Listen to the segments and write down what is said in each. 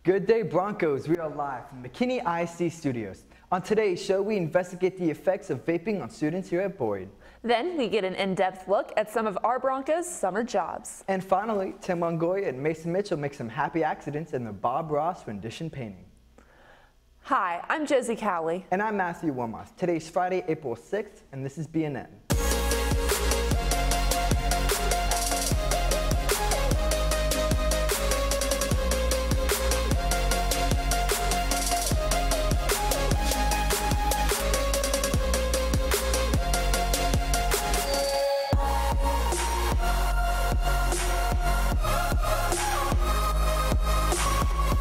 Good day, Broncos. We are live from McKinney ISD studios. On today's show, we investigate the effects of vaping on students here at Boyd. Then we get an in-depth look at some of our Broncos' summer jobs. And finally, Tim Longoria and Mason Mitchell make some happy accidents in the Bob Ross rendition painting. Hi, I'm Josie Cowley. And I'm Matthew Wormoth. Today's Friday, April 6th, and this is BNN.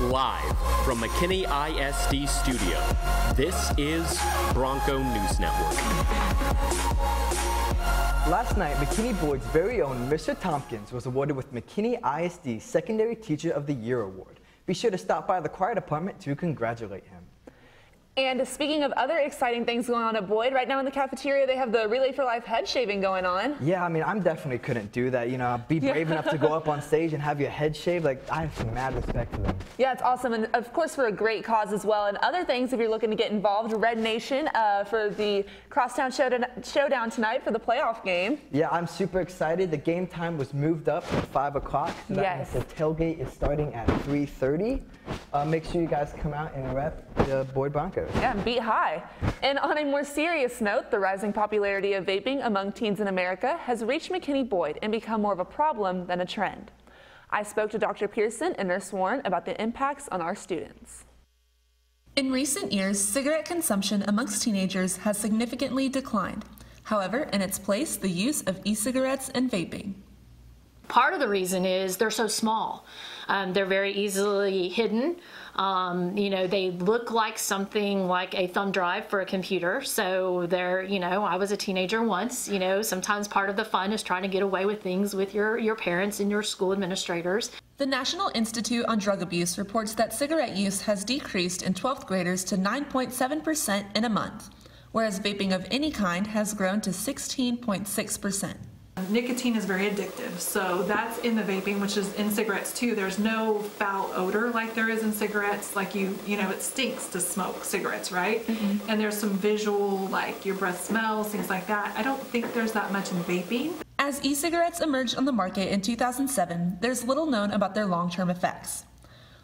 Live from McKinney ISD studio, this is Bronco News Network. Last night, McKinney Boyd's very own Mr. Tompkins was awarded with McKinney ISD Secondary Teacher of the Year Award. Be sure to stop by the choir department to congratulate him. And speaking of other exciting things going on at Boyd, right now in the cafeteria they have the Relay for Life head shaving going on. Yeah, I mean, I definitely couldn't do that. You know, be brave enough to go up on stage and have your head shaved. Like, I have some mad respect for them. Yeah, it's awesome, and of course for a great cause as well. And other things, if you're looking to get involved, Red Nation for the Crosstown Showdown tonight for the playoff game. Yeah, I'm super excited. The game time was moved up to 5 o'clock. So that Yes. means the tailgate is starting at 3:30. Make sure you guys come out and rep the Boyd Broncos. Yeah, and beat high. And on a more serious note, the rising popularity of vaping among teens in America has reached McKinney Boyd and become more of a problem than a trend. I spoke to Dr. Pearson and Nurse Warren about the impacts on our students. In recent years, cigarette consumption amongst teenagers has significantly declined. However, in its place, the use of e-cigarettes and vaping. Part of the reason is they're so small. They're very easily hidden. They look like something like a thumb drive for a computer. So they're, I was a teenager once, sometimes part of the fun is trying to get away with things with your parents and your school administrators. The National Institute on Drug Abuse reports that cigarette use has decreased in 12th graders to 9.7% in a month, whereas vaping of any kind has grown to 16.6%. Nicotine is very addictive, so that's in the vaping, which is in cigarettes too. There's no foul odor like there is in cigarettes. Like it stinks to smoke cigarettes, right? Mm-hmm. And there's some visual, like your breath smells, things like that. I don't think there's that much in vaping. As e-cigarettes emerged on the market in 2007, there's little known about their long-term effects.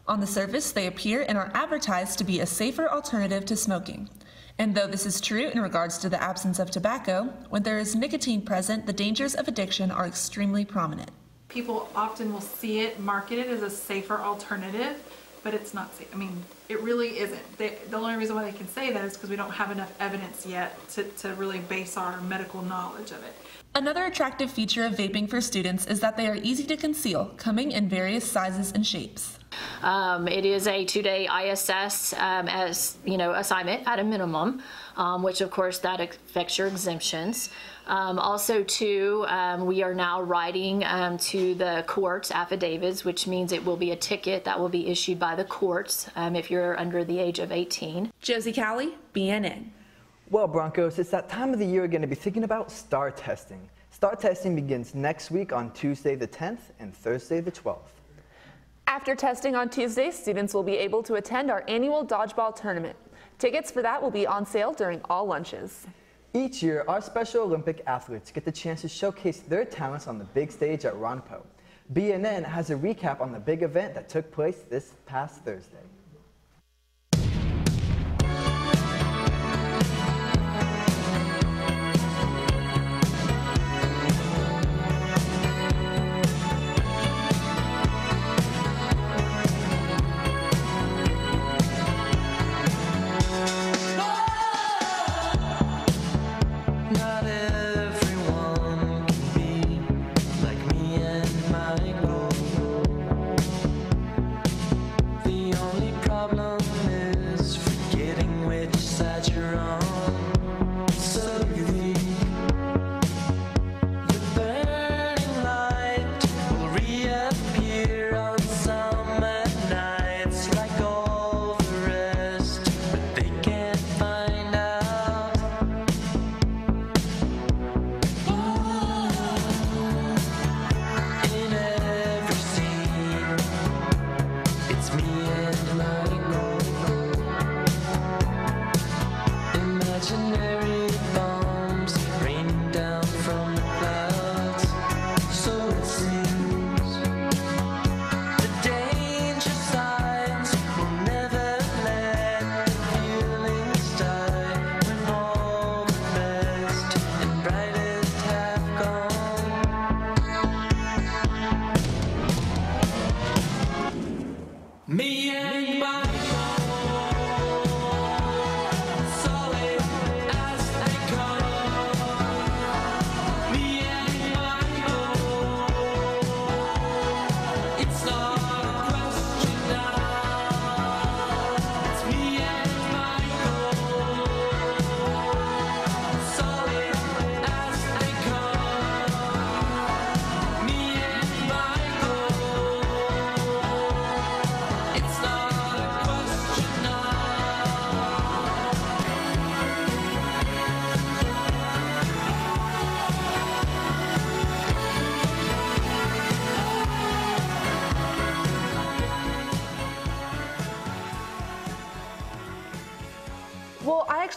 On the surface, they appear and are advertised to be a safer alternative to smoking. And though this is true in regards to the absence of tobacco, when there is nicotine present, the dangers of addiction are extremely prominent. People often will see it marketed as a safer alternative, but it's not safe. I mean, it really isn't. The only reason why they can say that is because we don't have enough evidence yet to really base our medical knowledge of it. Another attractive feature of vaping for students is that they are easy to conceal, coming in various sizes and shapes. It is a 2-day ISS assignment at a minimum, which of course that affects your exemptions. Also too, we are now writing to the courts affidavits, which means it will be a ticket that will be issued by the courts if you're under the age of 18. Josie Cowley, BNN. Well, Broncos, it's that time of the year we're going to be thinking about STAR testing. STAR testing begins next week on Tuesday the 10th and Thursday the 12th. After testing on Tuesday, students will be able to attend our annual dodgeball tournament. Tickets for that will be on sale during all lunches. Each year, our Special Olympic athletes get the chance to showcase their talents on the big stage at Ronpo. BNN has a recap on the big event that took place this past Thursday. The only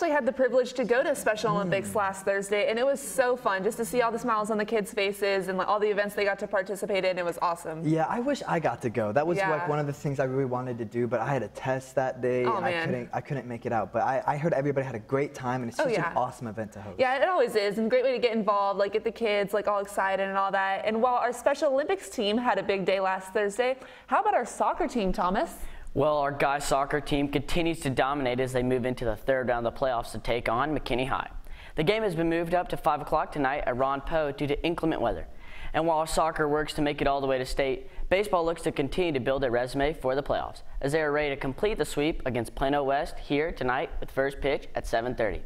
actually had the privilege to go to Special Olympics last Thursday, and it was so fun just to see all the smiles on the kids' faces and like, all the events they got to participate in. It was awesome. Yeah, I wish I got to go. That was like one of the things I really wanted to do, but I had a test that day and I couldn't make it out. But I heard everybody had a great time, and it's just an awesome event to host. Yeah, it always is, and a great way to get involved, like get the kids like all excited and all that. And while our Special Olympics team had a big day last Thursday, how about our soccer team, Thomas? Well, our guys soccer team continues to dominate as they move into the third round of the playoffs to take on McKinney High. The game has been moved up to 5 o'clock tonight at Ron Poe due to inclement weather. And while soccer works to make it all the way to state, baseball looks to continue to build a resume for the playoffs as they are ready to complete the sweep against Plano West here tonight with first pitch at 7:30.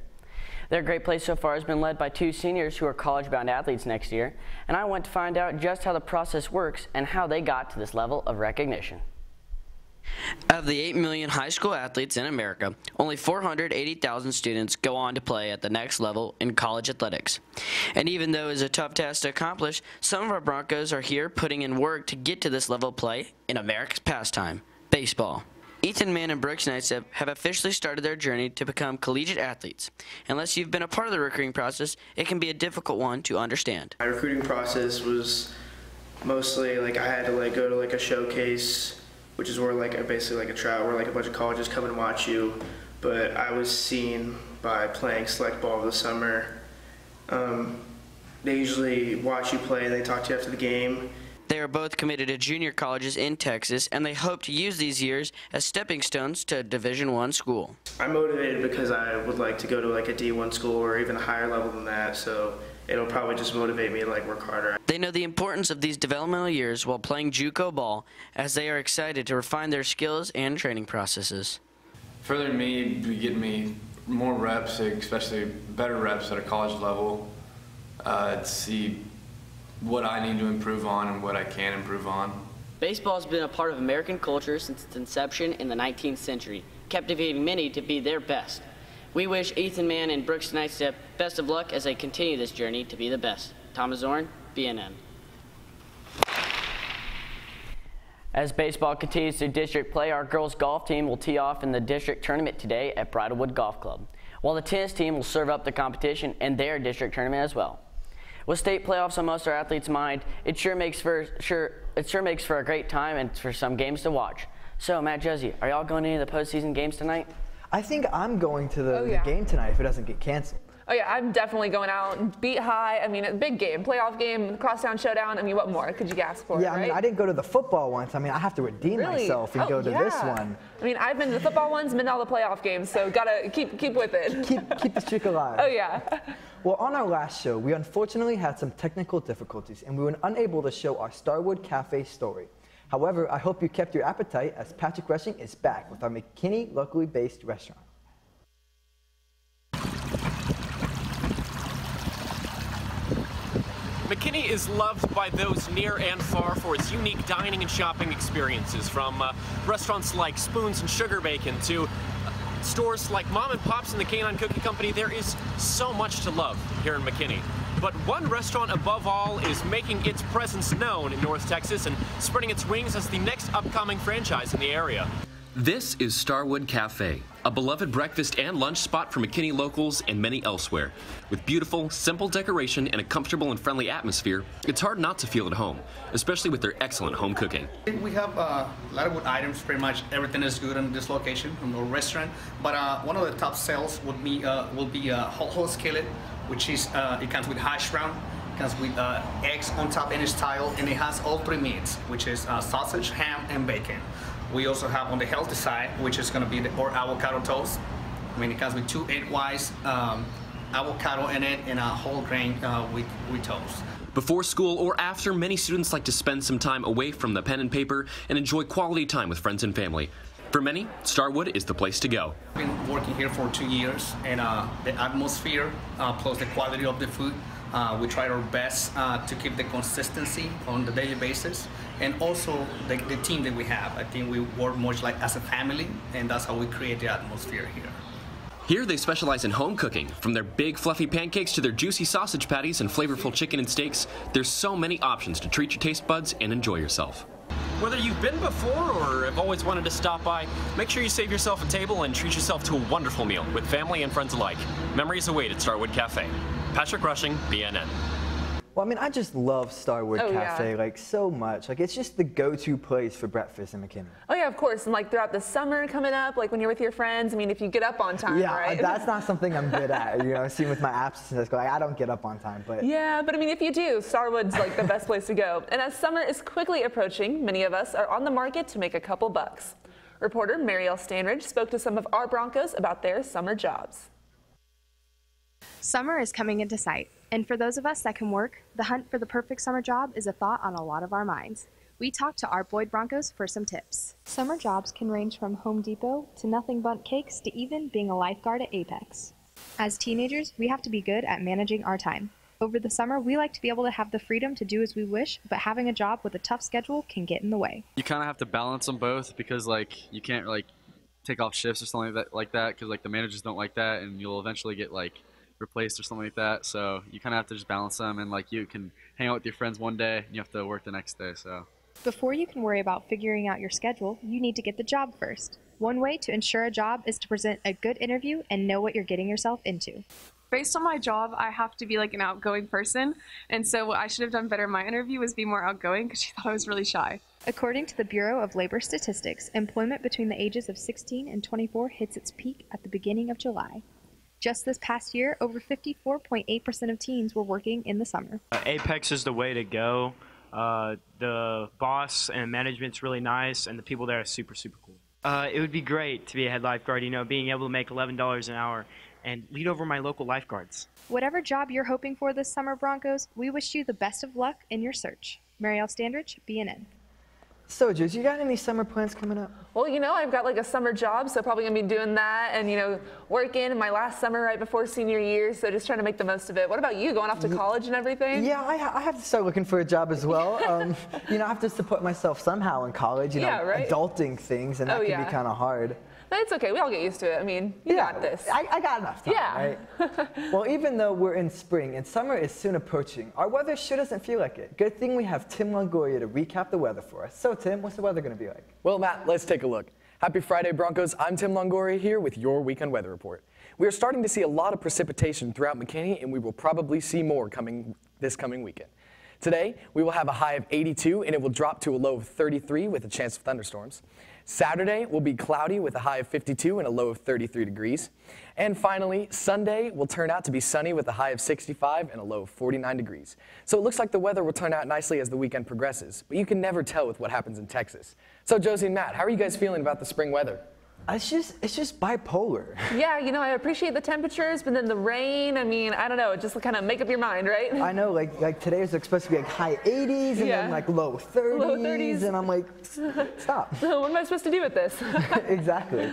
Their great play so far has been led by 2 seniors who are college-bound athletes next year, and I went to find out just how the process works and how they got to this level of recognition. Of the 8 million high school athletes in America, only 480,000 students go on to play at the next level in college athletics. And even though it's a tough task to accomplish, some of our Broncos are here putting in work to get to this level of play in America's pastime, baseball. Ethan Mann and Brooks Knightstep have officially started their journey to become collegiate athletes. Unless you've been a part of the recruiting process, it can be a difficult one to understand. My recruiting process was mostly like I had to like go to like a showcase, which is where like basically like a trial where like a bunch of colleges come and watch you. But I was seen by playing select ball over the summer. They usually watch you play and they talk to you after the game. They are both committed to junior colleges in Texas, and they hope to use these years as stepping stones to a Division I school. I'm motivated because I would like to go to like a D1 school or even a higher level than that, so it'll probably just motivate me to like work harder. They know the importance of these developmental years while playing JUCO ball, as they are excited to refine their skills and training processes. Further than me, getting me more reps, especially better reps at a college level, to see what I need to improve on and what I can improve on. Baseball has been a part of American culture since its inception in the 19th century, captivating many to be their best. We wish Ethan Mann and Brooks Knightstep best of luck as they continue this journey to be the best. Thomas Zorn, BNN. As baseball continues to district play, our girls golf team will tee off in the district tournament today at Bridlewood Golf Club, while the tennis team will serve up the competition in their district tournament as well. With state playoffs on most of our athletes' mind, it sure makes for a great time and for some games to watch. So, Matt, Josie, are y'all going to any of the postseason games tonight? I think I'm going to the game tonight if it doesn't get canceled. Oh yeah, I'm definitely going out and beat high. I mean, a big game, playoff game, crosstown showdown. I mean, what more could you ask for? Yeah, right? I mean, I didn't go to the football once. I mean, I have to redeem myself and go to this one. I mean, I've been to the football ones, been to all the playoff games, so gotta keep with it. Keep the streak alive. Oh yeah. Well, on our last show, we unfortunately had some technical difficulties, and we were unable to show our Starwood Cafe story. However, I hope you kept your appetite as Patrick Rushing is back with our McKinney locally based restaurant. McKinney is loved by those near and far for its unique dining and shopping experiences, from restaurants like Spoons and Sugar Bacon to stores like Mom and Pop's and the Canine Cookie Company. There is so much to love here in McKinney. But one restaurant above all is making its presence known in North Texas and spreading its wings as the next upcoming franchise in the area. This is Starwood Cafe, a beloved breakfast and lunch spot for McKinney locals and many elsewhere. With beautiful, simple decoration and a comfortable and friendly atmosphere, it's hard not to feel at home, especially with their excellent home cooking. We have a lot of good items. Pretty much everything is good in this location, in our restaurant. But one of the top sales will be whole skillet, which is it comes with hash brown, it comes with eggs on top in style, and it has all 3 meats, which is sausage, ham, and bacon. We also have on the healthy side, which is going to be our avocado toast. I mean, it comes with 2 egg whites, avocado in it, and a whole grain with toast. Before school or after, many students like to spend some time away from the pen and paper and enjoy quality time with friends and family. For many, Starwood is the place to go. I've been working here for 2 years, and the atmosphere plus the quality of the food, we try our best to keep the consistency on the daily basis. And also the team that we have. I think we work much like as a family, and that's how we create the atmosphere here. Here they specialize in home cooking. From their big fluffy pancakes to their juicy sausage patties and flavorful chicken and steaks, there's so many options to treat your taste buds and enjoy yourself. Whether you've been before or have always wanted to stop by, make sure you save yourself a table and treat yourself to a wonderful meal with family and friends alike. Memories await at Starwood Cafe. Patrick Rushing, BNN. Well, I mean, I just love Starwood Cafe, yeah. like, so much. Like, it's just the go-to place for breakfast in McKinney. Oh yeah, of course. And like throughout the summer coming up, like when you're with your friends, I mean, if you get up on time, Yeah, right? that's not something I'm good at. You know, seeing with my absences, like, I don't get up on time, but. Yeah, but I mean, if you do, Starwood's like the best place to go. And as summer is quickly approaching, many of us are on the market to make a couple bucks. Reporter Marielle Stanridge spoke to some of our Broncos about their summer jobs. Summer is coming into sight, and for those of us that can work, the hunt for the perfect summer job is a thought on a lot of our minds. We talked to our Boyd Broncos for some tips. Summer jobs can range from Home Depot to Nothing Bundt Cakes to even being a lifeguard at Apex. As teenagers, we have to be good at managing our time. Over the summer, we like to be able to have the freedom to do as we wish, but having a job with a tough schedule can get in the way. You kind of have to balance them both because, like, you can't, like, take off shifts or something like that because, like, the managers don't like that, and you'll eventually get, like, replaced or something like that. So you kind of have to just balance them, and like you can hang out with your friends one day and you have to work the next day. So before you can worry about figuring out your schedule, you need to get the job first. One way to ensure a job is to present a good interview and know what you're getting yourself into. Based on my job, I have to be like an outgoing person, and so what I should have done better in my interview was be more outgoing because she thought I was really shy. According to the Bureau of Labor Statistics, employment between the ages of 16 and 24 hits its peak at the beginning of July. Just this past year, over 54.8% of teens were working in the summer. Apex is the way to go. The boss and management's really nice, and the people there are super, super cool. It would be great to be a head lifeguard, you know, being able to make $11 an hour and lead over my local lifeguards. Whatever job you're hoping for this summer, Broncos, we wish you the best of luck in your search. Marielle Standridge, BNN. So, Juice, you got any summer plans coming up? Well, you know, I've got like a summer job, so probably gonna be doing that and, you know, working in my last summer right before senior year, so just trying to make the most of it. What about you, going off to college and everything? Yeah, I have to start looking for a job as well. You know, I have to support myself somehow in college, you know, right? Adulting things, and that can be kind of hard. But it's okay, we all get used to it. I mean, you got this. I got enough time, right? Well, even though we're in spring and summer is soon approaching, our weather sure doesn't feel like it. Good thing we have Tim Longoria to recap the weather for us. So, Tim, what's the weather going to be like? Well, Matt, let's take a look. Happy Friday, Broncos. I'm Tim Longoria here with your weekend weather report. We are starting to see a lot of precipitation throughout McKinney, and we will probably see more this coming weekend. Today, we will have a high of 82, and it will drop to a low of 33 with a chance of thunderstorms. Saturday will be cloudy with a high of 52 and a low of 33 degrees. And finally, Sunday will turn out to be sunny with a high of 65 and a low of 49 degrees. So it looks like the weather will turn out nicely as the weekend progresses, but you can never tell with what happens in Texas. So Josie and Matt, how are you guys feeling about the spring weather? It's just bipolar. Yeah, you know, I appreciate the temperatures, but then the rain, I mean, I don't know, just kind of make up your mind, right? I know, like today is supposed to be like high 80s and then like low 30s. Low 30s. And I'm like, stop. What am I supposed to do with this? Exactly.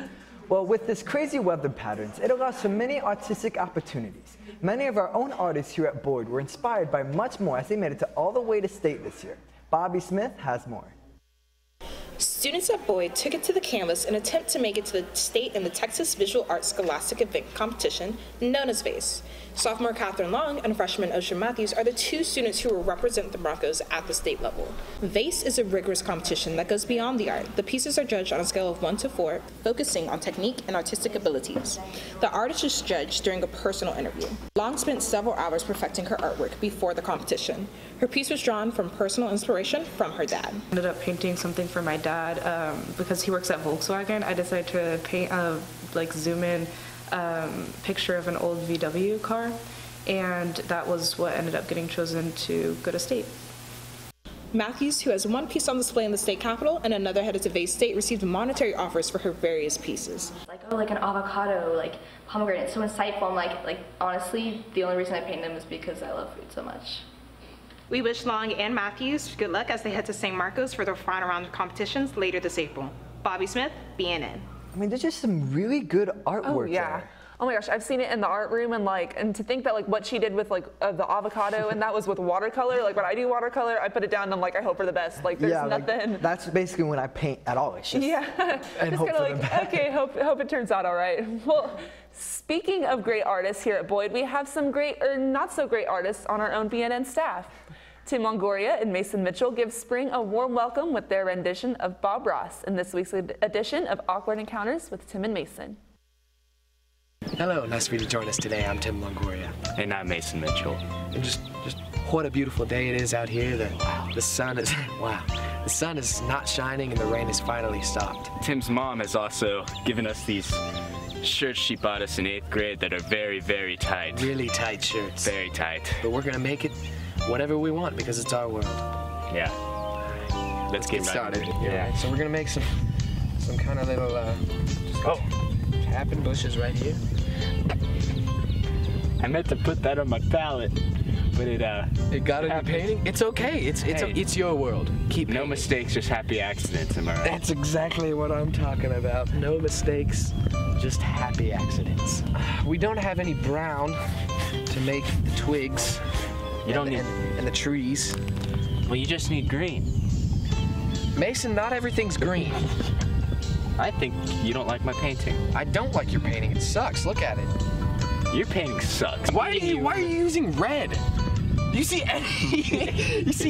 Well, with this crazy weather patterns, it allows for many artistic opportunities. Many of our own artists here at Boyd were inspired by much more as they made it to all the way to state this year. Bobby Smith has more. Students at Boyd took it to the canvas in an attempt to make it to the state in the Texas Visual Arts Scholastic Event Competition, known as VACE. Sophomore Catherine Long and freshman Ocean Matthews are the two students who will represent the Broncos at the state level. VACE is a rigorous competition that goes beyond the art. The pieces are judged on a scale of 1 to 4, focusing on technique and artistic abilities. The artist is judged during a personal interview. Long spent several hours perfecting her artwork before the competition. Her piece was drawn from personal inspiration from her dad. I ended up painting something for my dad because he works at Volkswagen. I decided to paint a zoom in picture of an old VW car, and that was what ended up getting chosen to go to state. Matthews, who has one piece on display in the state capitol and another headed to VACE State, received monetary offers for her various pieces. Like an avocado, like pomegranate, it's so insightful. I'm like honestly, the only reason I paint them is because I love food so much. We wish Long and Matthews good luck as they head to St. Marcos for their final round of competitions later this April. Bobby Smith, BNN. I mean, there's just some really good artwork there. Oh my gosh, I've seen it in the art room, and to think that what she did with the avocado, and that was with watercolor. Like when I do watercolor, I put it down and I'm like, I hope for the best. Like there's nothing. That's basically when I paint at all. It's just and hope for the best. Okay, hope it turns out all right. Well, speaking of great artists here at Boyd, we have some great or not so great artists on our own BNN staff. Tim Longoria and Mason Mitchell give spring a warm welcome with their rendition of Bob Ross in this week's edition of Awkward Encounters with Tim and Mason. Hello, nice for you to join us today. I'm Tim Longoria. And I'm Mason Mitchell. And just what a beautiful day it is out here. The sun is, wow. The sun is not shining and the rain has finally stopped. Tim's mom has also given us these shirts she bought us in 8th grade that are very, very tight. Really tight shirts. Very tight. But we're gonna make it whatever we want because it's our world. Yeah. Let's get started. Yeah. Right. So we're gonna make some kind of little tapping bushes right here. I meant to put that on my palette, but it got it in painting. It's okay. It's your world. Keep no mistakes, just happy accidents. Am I right? That's exactly what I'm talking about. No mistakes, just happy accidents. We don't have any brown to make the twigs. You don't need and the trees. Well, you just need green. Mason, not everything's green. I think you don't like my painting. I don't like your painting. It sucks. Look at it. Your painting sucks. Why are you using red? Do you see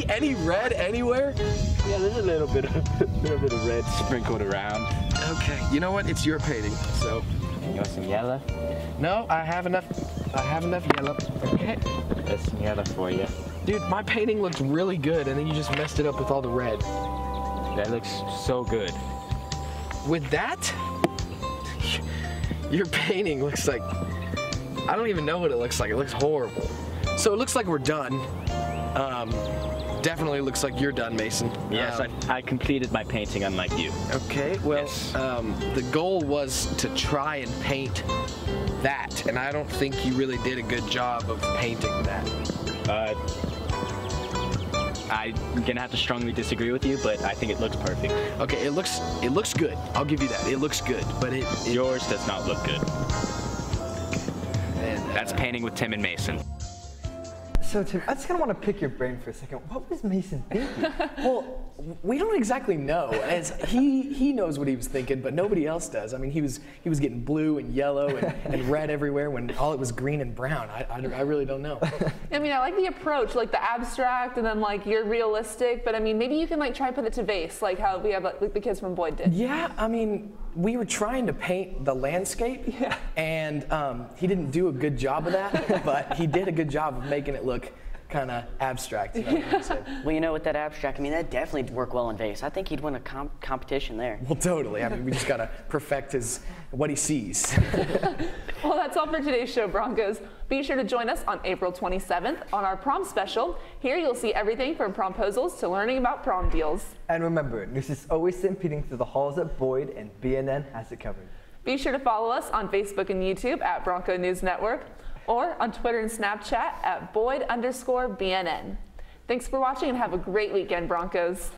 any red anywhere? Yeah, there's a little bit of red sprinkled around. Okay. You know what? It's your painting. So. You want some yellow? No, I have enough yellow. Okay. There's some yellow for you. Dude, my painting looks really good, and then you just messed it up with all the red. That looks so good. With that, your painting looks like, I don't even know what it looks like. It looks horrible. So it looks like we're done. Definitely looks like you're done, Mason. Yes, I completed my painting unlike you. Okay, well, yes. The goal was to try and paint that, and I don't think you really did a good job of painting that. I'm gonna have to strongly disagree with you, but I think it looks perfect. Okay, it looks good. I'll give you that. It looks good, but yours does not look good. And, that's painting with Tim and Mason. So Tim, I just kind of want to pick your brain for a second. What was Mason thinking? Well, we don't exactly know. As he knows what he was thinking, but nobody else does. I mean, he was getting blue and yellow and red everywhere when all it was green and brown. I really don't know. I mean, I like the approach, like the abstract, and then like you're realistic. But I mean, maybe you can like try put it to vase, like how we have like the kids from Boyd did. Yeah, I mean, we were trying to paint the landscape, and he didn't do a good job of that, but he did a good job of making it look kind of abstract. You know, well, you know, with that abstract, I mean, that definitely work well in vase. I think he'd win a competition there. Well, totally. I mean, we just got to perfect what he sees. Well, that's all for today's show, Broncos. Be sure to join us on April 27th on our prom special. Here you'll see everything from promposals to learning about prom deals. And remember, news is always stampeding through the halls at Boyd, and BNN has it covered. Be sure to follow us on Facebook and YouTube at Bronco News Network, or on Twitter and Snapchat at Boyd_BNN. Thanks for watching and have a great weekend, Broncos.